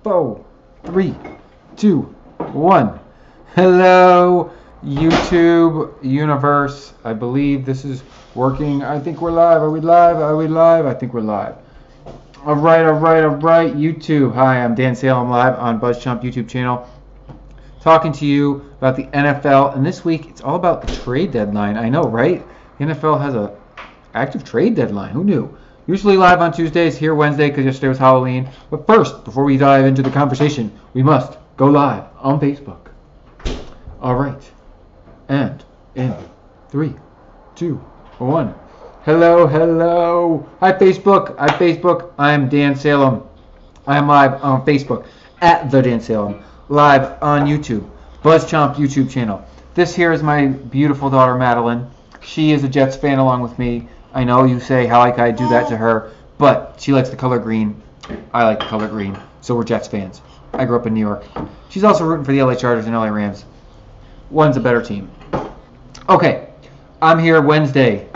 4, 3, 2, 1. Hello, YouTube universe. I believe this is working. I think we're live. Are we live? Are we live? I think we're live. All right. YouTube. Hi, I'm Dan Salem, live on BuzzChomp YouTube channel, talking to you about the NFL. And this week, it's all about the trade deadline. I know, right? The NFL has a active trade deadline. Who knew? Usually live on Tuesdays, here Wednesday because yesterday was Halloween. But first, before we dive into the conversation, we must go live on Facebook. All right. And in 3, 2, 1. Hello. Hi, Facebook. I'm Dan Salem. I am live on Facebook at The Dan Salem. Live on YouTube. BuzzChomp YouTube channel. This here is my beautiful daughter, Madeline. She is a Jets fan along with me. I know you say, how like I do that to her, but she likes the color green. I like the color green, so we're Jets fans. I grew up in New York. She's also rooting for the LA Chargers and LA Rams. One's a better team. Okay, I'm here Wednesday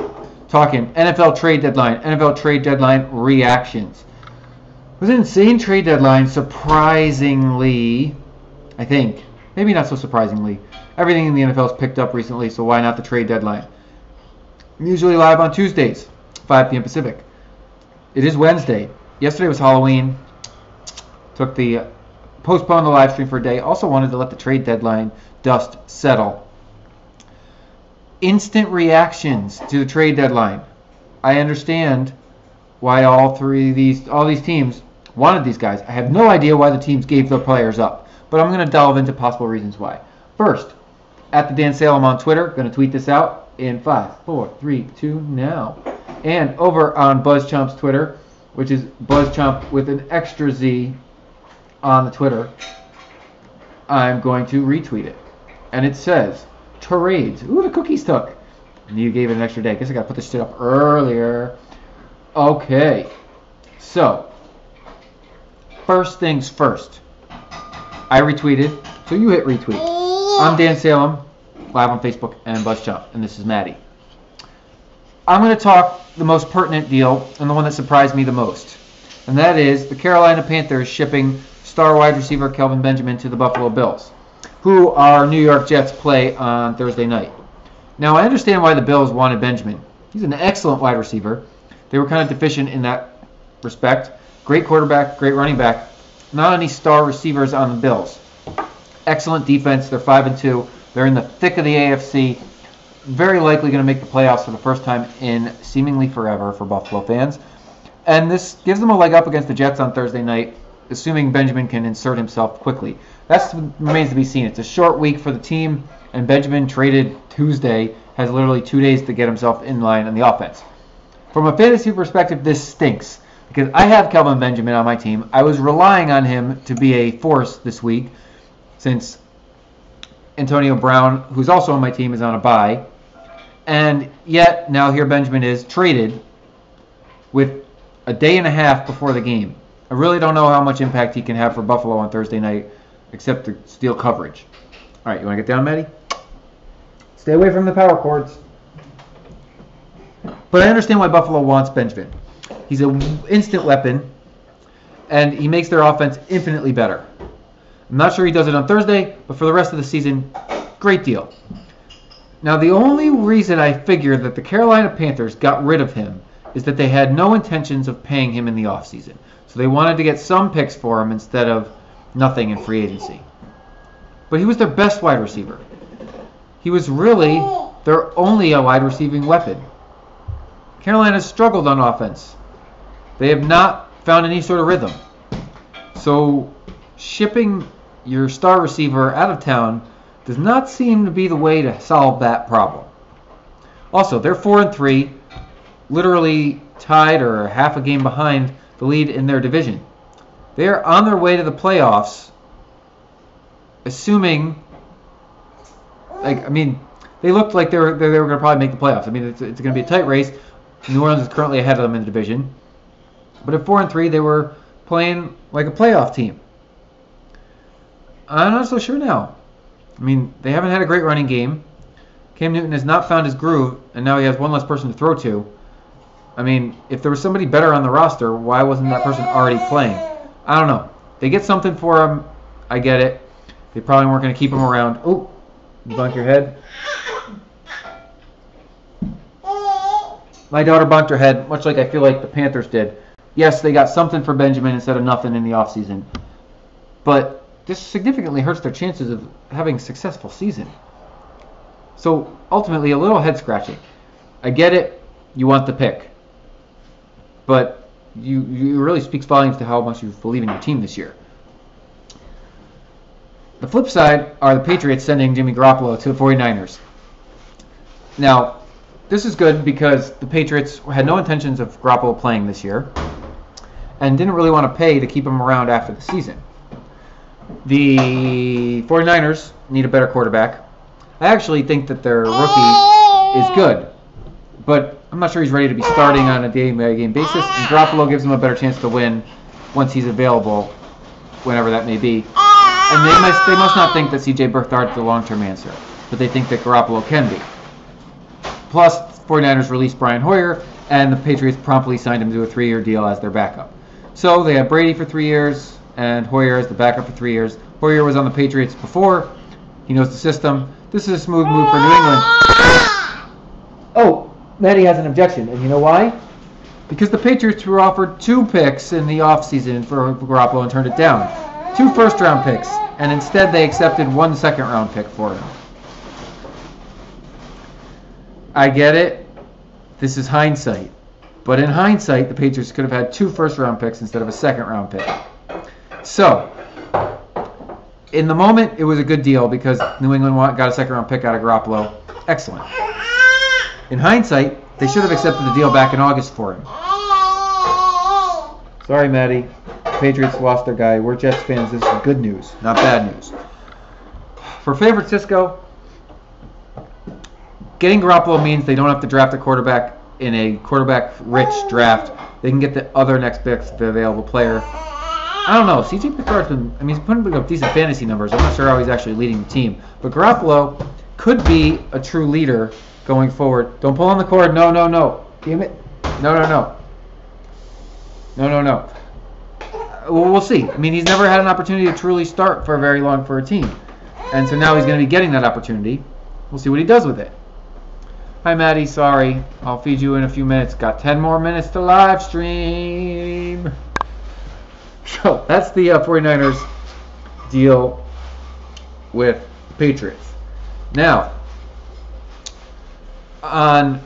talking NFL trade deadline reactions. It was an insane trade deadline, surprisingly, I think. Maybe not so surprisingly. Everything in the NFL has picked up recently, so why not the trade deadline? I'm usually live on Tuesdays, 5 p.m. Pacific. It is Wednesday. Yesterday was Halloween. Postponed the live stream for a day. Also wanted to let the trade deadline dust settle. Instant reactions to the trade deadline. I understand why all these teams wanted these guys. I have no idea why the teams gave their players up, but I'm going to delve into possible reasons why. First, at the Dan Salem on Twitter, going to tweet this out in 5, 4, 3, 2 now. And over on BuzzChomp's Twitter, which is BuzzChomp with an extra Z on the Twitter, I'm going to retweet it. And it says, trades. Ooh, the cookies took. And you gave it an extra day. I guess I got to put this shit up earlier. Okay. So, first things first. I retweeted, so you hit retweet. I'm Dan Salem, live on Facebook and BuzzChomp, and this is Maddie. I'm going to talk the most pertinent deal and the one that surprised me the most, and that is the Carolina Panthers shipping star wide receiver Kelvin Benjamin to the Buffalo Bills, who our New York Jets play on Thursday night. Now, I understand why the Bills wanted Benjamin. He's an excellent wide receiver. They were kind of deficient in that respect. Great quarterback, great running back. Not any star receivers on the Bills. Excellent defense. They're 5-2. They're in the thick of the AFC. Very likely going to make the playoffs for the first time in seemingly forever for Buffalo fans. And this gives them a leg up against the Jets on Thursday night, assuming Benjamin can insert himself quickly. That remains to be seen. It's a short week for the team, and Benjamin, traded Tuesday, has literally 2 days to get himself in line on the offense. From a fantasy perspective, this stinks, because I have Kelvin Benjamin on my team. I was relying on him to be a force this week, since Antonio Brown, who's also on my team, is on a bye. And yet, now here Benjamin is traded with a day and a half before the game. I really don't know how much impact he can have for Buffalo on Thursday night, except to steal coverage. All right, you want to get down, Maddie? Stay away from the power cords. But I understand why Buffalo wants Benjamin. He's an instant weapon, and he makes their offense infinitely better. I'm not sure he does it on Thursday, but for the rest of the season, great deal. Now, the only reason I figure that the Carolina Panthers got rid of him is that they had no intentions of paying him in the offseason. So they wanted to get some picks for him instead of nothing in free agency. But he was their best wide receiver. He was really their only wide receiving weapon. Carolina struggled on offense. They have not found any sort of rhythm. So shipping your star receiver out of town does not seem to be the way to solve that problem. Also, they're 4-3, literally tied or half a game behind the lead in their division. They are on their way to the playoffs, assuming, they looked like they were going to probably make the playoffs. I mean, it's going to be a tight race. New Orleans is currently ahead of them in the division. But at 4-3, they were playing like a playoff team. I'm not so sure now. I mean, they haven't had a great running game. Cam Newton has not found his groove, and now he has one less person to throw to. I mean, if there was somebody better on the roster, why wasn't that person already playing? I don't know. They get something for him. I get it. They probably weren't going to keep him around. Oh, you bonk your head? My daughter bonked her head, much like I feel like the Panthers did. Yes, they got something for Benjamin instead of nothing in the offseason. But this significantly hurts their chances of having a successful season. So ultimately, a little head scratching. I get it. You want the pick. But you really speaks volumes to how much you believe in your team this year. The flip side are the Patriots sending Jimmy Garoppolo to the 49ers. Now, this is good because the Patriots had no intentions of Garoppolo playing this year and didn't really want to pay to keep him around after the season. The 49ers need a better quarterback. I actually think that their rookie is good, but I'm not sure he's ready to be starting on a game-by-game basis, and Garoppolo gives them a better chance to win once he's available, whenever that may be. And they must not think that C.J. Beathard is the long-term answer, but they think that Garoppolo can be. Plus, 49ers released Brian Hoyer, and the Patriots promptly signed him to a 3-year deal as their backup. So they have Brady for 3 years, and Hoyer as the backup for 3 years. Hoyer was on the Patriots before. He knows the system. This is a smooth move for New England. Oh, Maddie has an objection, and you know why? Because the Patriots were offered 2 picks in the offseason for Garoppolo and turned it down. 2 first-round picks, and instead they accepted 1 second-round pick for him. I get it. This is hindsight. But in hindsight, the Patriots could have had 2 first-round picks instead of a second-round pick. So, in the moment, it was a good deal because New England got a second-round pick out of Garoppolo. Excellent. In hindsight, they should have accepted the deal back in August for him. Sorry, Maddie. Patriots lost their guy. We're Jets fans. This is good news, not bad news. For San Francisco, getting Garoppolo means they don't have to draft a quarterback in a quarterback-rich draft. They can get the other next best available player. I don't know. C.J. Beathard's he's putting up decent fantasy numbers. I'm not sure how he's actually leading the team. But Garoppolo could be a true leader going forward. Don't pull on the cord. No. Damn it. No. Well, we'll see. He's never had an opportunity to truly start for very long for a team. And so now he's going to be getting that opportunity. We'll see what he does with it. Hi, Maddie. Sorry. I'll feed you in a few minutes. Got 10 more minutes to live stream. So that's the 49ers deal with the Patriots. Now, on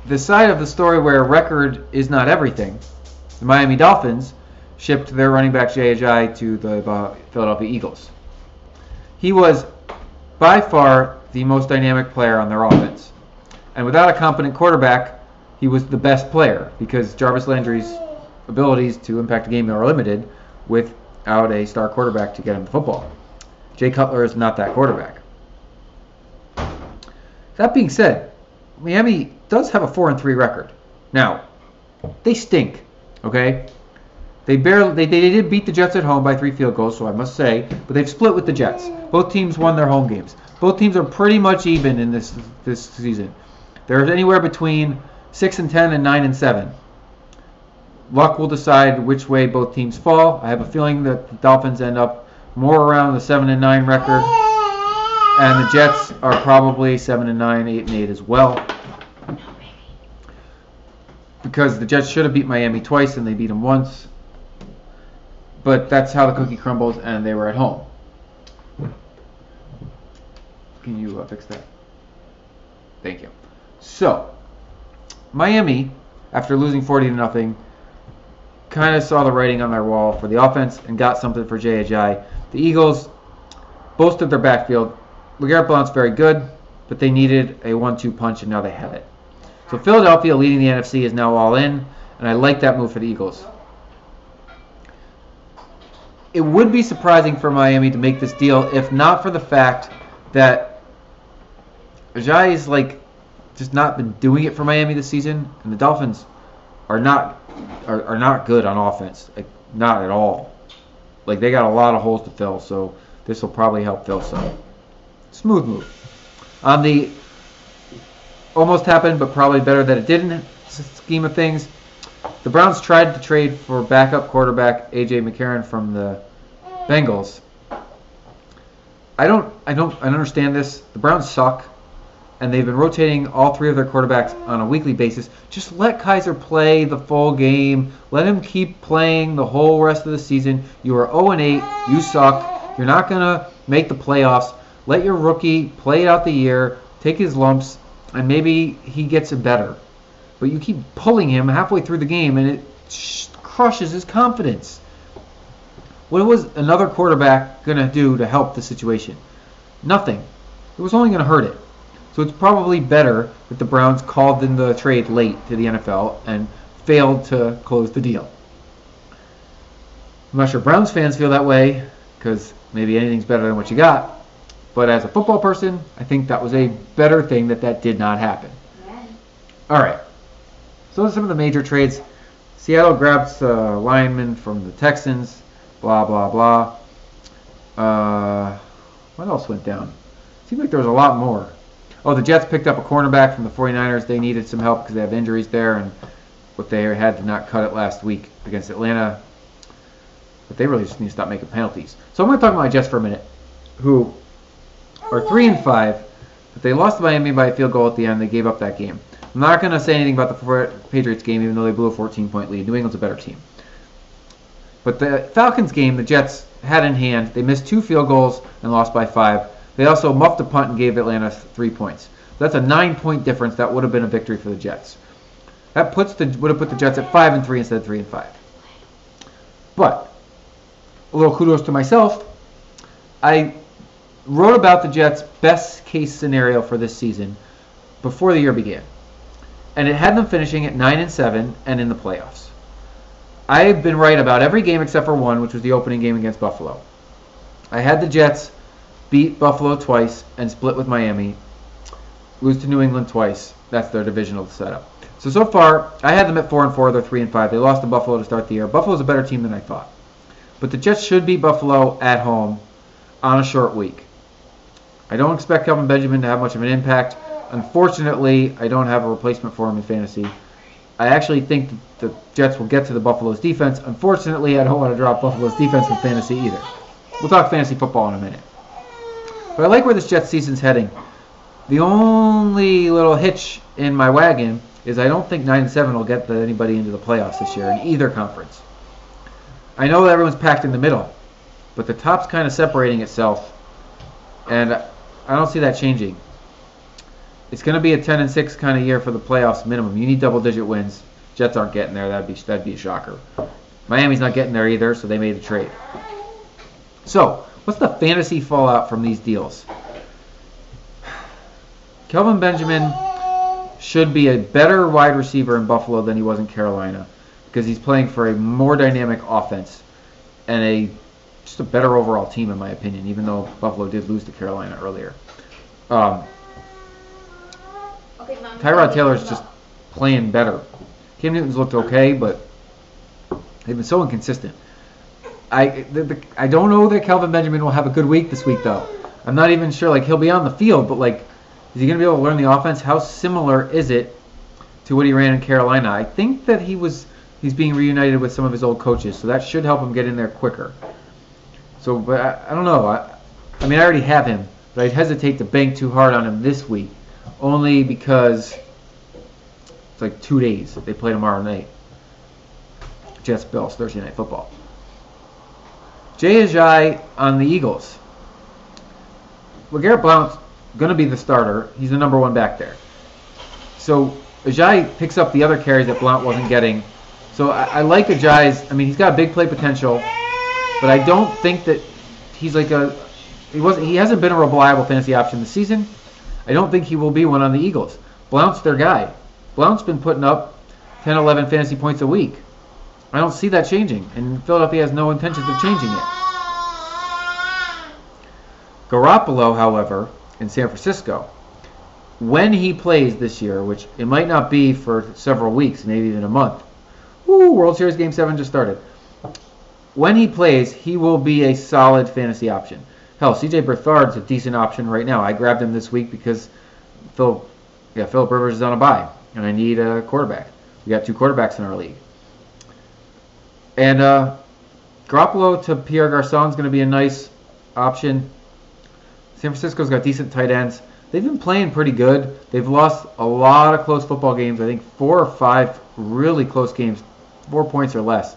the side of the story where record is not everything, the Miami Dolphins shipped their running back Jay Ajayi to the Philadelphia Eagles. He was by far the most dynamic player on their offense. And without a competent quarterback, he was the best player because Jarvis Landry's abilities to impact the game are limited without a star quarterback to get him the football. Jay Cutler is not that quarterback. That being said, Miami does have a 4-3 record. Now, they stink, okay? They did beat the Jets at home by 3 field goals, so I must say, but they've split with the Jets. Both teams won their home games. Both teams are pretty much even in this season. They're anywhere between 6-10 and 9-7. Luck will decide which way both teams fall. I have a feeling that the Dolphins end up more around the 7-9 record, and the Jets are probably 7-9, 8-8 as well. Because the Jets should have beat Miami twice and they beat them once. But that's how the cookie crumbles, and they were at home. Can you fix that? Thank you. So, Miami, after losing 40-0, kind of saw the writing on their wall for the offense and got something for Jay Ajayi. The Eagles boasted their backfield. LeGarrette Blount's very good, but they needed a 1-2 punch, and now they have it. So Philadelphia, leading the NFC, is now all in, and I like that move for the Eagles. It would be surprising for Miami to make this deal if not for the fact that Ajayi's just not been doing it for Miami this season, and the Dolphins are not good on offense, not at all. They got a lot of holes to fill, so this will probably help fill some. Smooth move. On the almost happened, but probably better that it didn't scheme of things, The Browns tried to trade for backup quarterback A.J. McCarron from the Bengals. I don't understand this. The Browns suck, and they've been rotating all three of their quarterbacks on a weekly basis. Just let Kaiser play the full game. Let him keep playing the whole rest of the season. You are 0-8. You suck. You're not going to make the playoffs. Let your rookie play out the year, take his lumps, and maybe he gets it better. But you keep pulling him halfway through the game, and it crushes his confidence. What was another quarterback going to do to help the situation? Nothing. It was only going to hurt it. So it's probably better that the Browns called in the trade late to the NFL and failed to close the deal. I'm not sure Browns fans feel that way, because maybe anything's better than what you got. But as a football person, I think that was a better thing that did not happen. All right. So those are some of the major trades. Seattle grabs a lineman from the Texans. Blah, blah, blah. What else went down? Seemed like there was a lot more. Oh, the Jets picked up a cornerback from the 49ers. They needed some help because they have injuries there, and what they had to not cut it last week against Atlanta. But they really just need to stop making penalties. So I'm going to talk about my Jets for a minute, who are 3-5, but they lost to Miami by a field goal at the end. They gave up that game. I'm not going to say anything about the Patriots game, even though they blew a 14-point lead. New England's a better team. But the Falcons game, the Jets had in hand. They missed 2 field goals and lost by 5. They also muffed a punt and gave Atlanta 3 points. So that's a 9-point difference. That would have been a victory for the Jets. That would have put the Jets at 5-3 instead of 3-5. But a little kudos to myself. I wrote about the Jets' best case scenario for this season before the year began, and it had them finishing at 9-7 and in the playoffs. I've been right about every game except for one, which was the opening game against Buffalo. I had the Jets beat Buffalo twice and split with Miami, lose to New England twice. That's their divisional setup. So far, I had them at 4-4. They're 3-5. They lost to Buffalo to start the year. Buffalo's a better team than I thought. But the Jets should beat Buffalo at home on a short week. I don't expect Kelvin Benjamin to have much of an impact. Unfortunately, I don't have a replacement for him in fantasy. I actually think the Jets will get to the Buffalo's defense. Unfortunately, I don't want to drop Buffalo's defense from fantasy either. We'll talk fantasy football in a minute. But I like where this Jets season's heading. The only little hitch in my wagon is I don't think 9-7 will get anybody into the playoffs this year in either conference. I know that everyone's packed in the middle, but the top's kind of separating itself, and I don't see that changing. It's going to be a 10-6 kind of year for the playoffs minimum. You need double-digit wins. Jets aren't getting there. That'd be a shocker. Miami's not getting there either, so they made a trade. So, what's the fantasy fallout from these deals? Kelvin Benjamin should be a better wide receiver in Buffalo than he was in Carolina because he's playing for a more dynamic offense and just a better overall team, in my opinion, even though Buffalo did lose to Carolina earlier. Tyrod Taylor's just playing better. Cam Newton's looked okay, but they've been so inconsistent. I don't know that Kelvin Benjamin will have a good week this week, though. I'm not even sure. He'll be on the field, but is he going to be able to learn the offense? How similar is it to what he ran in Carolina? I think that he's being reunited with some of his old coaches, so that should help him get in there quicker. So, but I don't know. I mean, I already have him, but I'd hesitate to bank too hard on him this week, only because it's 2 days. They play tomorrow night. Jets Bills, Thursday Night Football. Jay Ajayi on the Eagles. LeGarrette Blount's going to be the starter. He's the number one back there. So Ajayi picks up the other carries that Blount wasn't getting. So I like Ajayi's. I mean, he's got big play potential, but I don't think that he's he hasn't been a reliable fantasy option this season. I don't think he will be one on the Eagles. Blount's their guy. Blount's been putting up 10, 11 fantasy points a week. I don't see that changing, and Philadelphia has no intentions of changing it. Garoppolo, however, in San Francisco, when he plays this year, which it might not be for several weeks, maybe even a month. World Series Game 7 just started. When he plays, he will be a solid fantasy option. Hell, C.J. Beathard's a decent option right now. I grabbed him this week because Philip Rivers is on a bye, and I need a quarterback. We got 2 quarterbacks in our league. And Garoppolo to Pierre Garçon is going to be a nice option. San Francisco's got decent tight ends. They've been playing pretty good. They've lost a lot of close football games. I think 4 or 5 really close games, 4 points or less.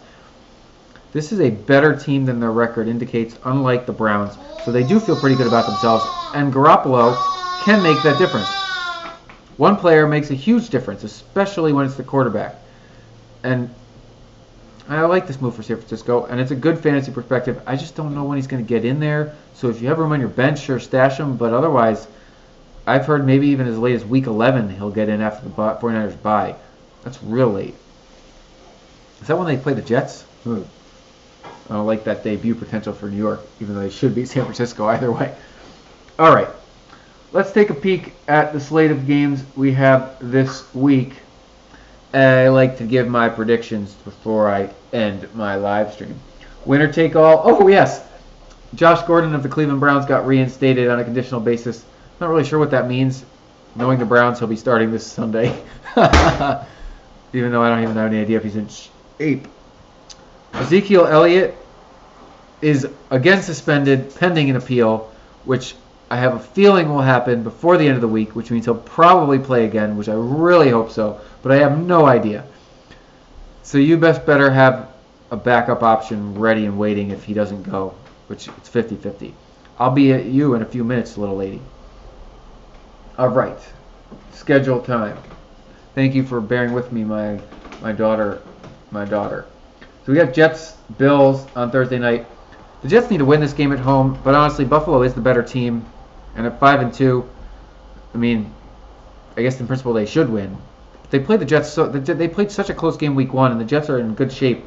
This is a better team than their record indicates, unlike the Browns. So they do feel pretty good about themselves. And Garoppolo can make that difference. One player makes a huge difference, especially when it's the quarterback. And I like this move for San Francisco, and it's a good fantasy perspective. I just don't know when he's going to get in there. So if you have room on your bench, sure, stash him. But otherwise, I've heard maybe even as late as week 11 he'll get in after the 49ers bye. That's real late. Is that when they play the Jets? I don't like that debut potential for New York, even though they should beat San Francisco either way. All right. Let's take a peek at the slate of games we have this week. I like to give my predictions before I end my live stream. Winner take all. Oh, yes. Josh Gordon of the Cleveland Browns got reinstated on a conditional basis. Not really sure what that means. Knowing the Browns, he'll be starting this Sunday. Even though I don't even have any idea if he's in shape. Ezekiel Elliott is again suspended pending an appeal, which I have a feeling will happen before the end of the week, which means he'll probably play again, which I really hope so, but I have no idea. So you best better have a backup option ready and waiting if he doesn't go, which it's 50-50. I'll be at you in a few minutes, little lady. All right, schedule time. Thank you for bearing with me, my daughter. So we got Jets, Bills on Thursday night. The Jets need to win this game at home, but honestly, Buffalo is the better team. And at 5-2, I mean, I guess in principle they should win. But they played the Jets. They played such a close game week 1, and the Jets are in good shape.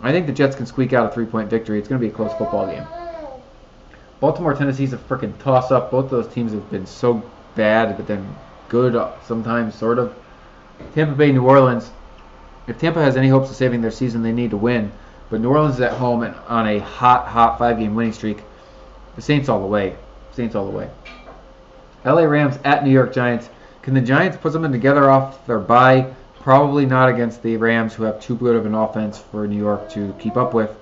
I think the Jets can squeak out a 3-point victory. It's going to be a close football game. Baltimore, Tennessee's a freaking toss-up. Both those teams have been so bad, but then good sometimes, sort of. Tampa Bay, New Orleans. If Tampa has any hopes of saving their season, they need to win. But New Orleans is at home and on a hot 5-game winning streak. The Saints all the way. LA Rams at New York Giants. Can the Giants put something together off their bye? Probably not against the Rams, who have too good of an offense for New York to keep up with.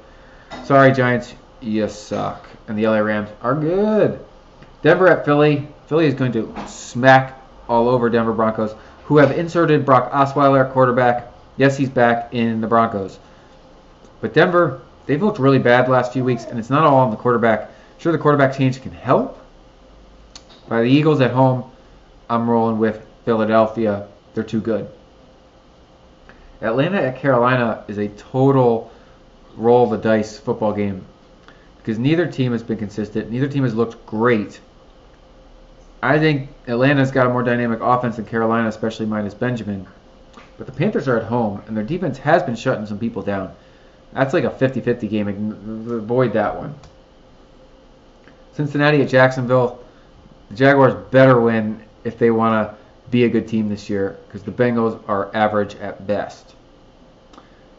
Sorry, Giants, you suck. And the LA Rams are good. Denver at Philly. Philly is going to smack all over Denver Broncos, who have inserted Brock Osweiler at quarterback. Yes, he's back in the Broncos. But Denver, they've looked really bad the last few weeks, and it's not all on the quarterback. Sure, the quarterback change can help. By the Eagles at home, I'm rolling with Philadelphia. They're too good. Atlanta at Carolina is a total roll the dice football game because neither team has been consistent. Neither team has looked great. I think Atlanta's got a more dynamic offense than Carolina, especially minus Benjamin. But the Panthers are at home, and their defense has been shutting some people down. That's like a 50-50 game. Avoid that one. Cincinnati at Jacksonville. The Jaguars better win if they want to be a good team this year because the Bengals are average at best.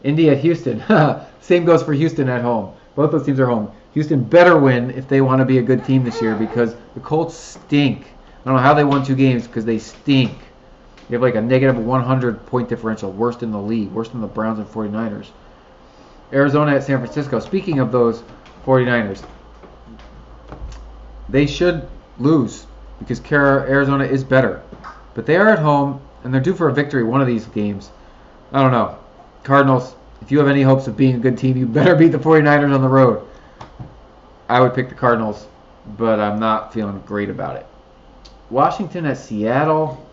Indy at Houston. Same goes for Houston at home. Both those teams are home. Houston better win if they want to be a good team this year because the Colts stink. I don't know how they won 2 games because they stink. You have like a negative 100 point differential, worst in the league, worse than the Browns and 49ers. Arizona at San Francisco. Speaking of those 49ers, they should lose because Arizona is better. But they are at home, and they're due for a victory one of these games. I don't know. Cardinals, if you have any hopes of being a good team, you better beat the 49ers on the road. I would pick the Cardinals, but I'm not feeling great about it. Washington at Seattle.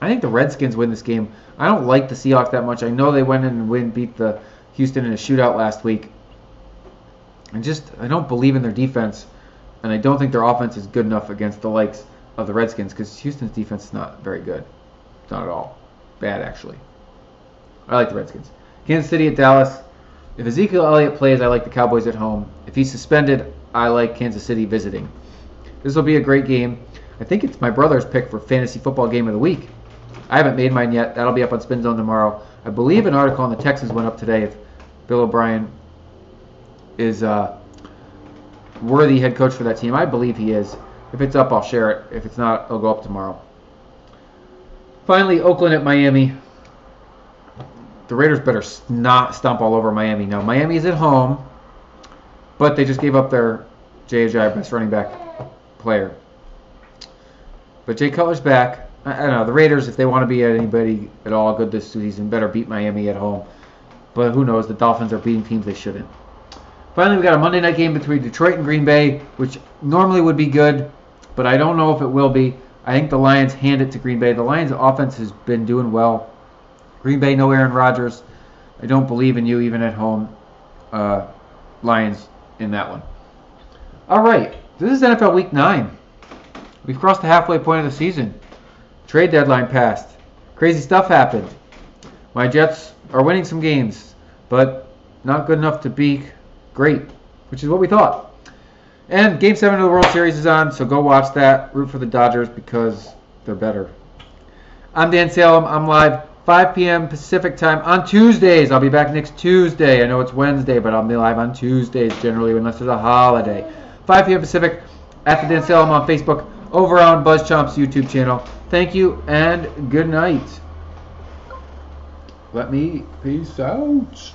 I think the Redskins win this game. I don't like the Seahawks that much. I know they went in and beat the Houston in a shootout last week. I don't believe in their defense, and I don't think their offense is good enough against the likes of the Redskins because Houston's defense is not very good. Not at all. Bad, actually. I like the Redskins. Kansas City at Dallas. If Ezekiel Elliott plays, I like the Cowboys at home. If he's suspended, I like Kansas City visiting. This will be a great game. I think it's my brother's pick for Fantasy Football Game of the Week. I haven't made mine yet. That'll be up on Spin Zone tomorrow. I believe an article on the Texans went up today if Bill O'Brien is worthy head coach for that team. I believe he is. If it's up, I'll share it. If it's not, it'll go up tomorrow. Finally, Oakland at Miami. the Raiders better not stomp all over Miami. Now, Miami is at home, but they just gave up their Jay Ajayi, best running back player. But Jay Cutler's back. I don't know. The Raiders, if they want to be anybody at all good this season, better beat Miami at home. But who knows? The Dolphins are beating teams they shouldn't. Finally, we got a Monday night game between Detroit and Green Bay, which normally would be good, but I don't know if it will be. I think the Lions hand it to Green Bay. The Lions' offense has been doing well. Green Bay, no Aaron Rodgers. I don't believe in you even at home. Lions in that one. All right. This is NFL Week 9. We've crossed the halfway point of the season. Trade deadline passed. Crazy stuff happened. My Jets are winning some games, but not good enough to be great, which is what we thought. And Game 7 of the World Series is on, so go watch that. Root for the Dodgers because they're better. I'm Dan Salem. I'm live 5 p.m. Pacific time on Tuesdays. I'll be back next Tuesday. I know it's Wednesday, but I'll be live on Tuesdays generally unless there's a holiday. 5 p.m. Pacific at the Dan Salem on Facebook, over on BuzzChomp's YouTube channel. Thank you and good night. Let me peace out.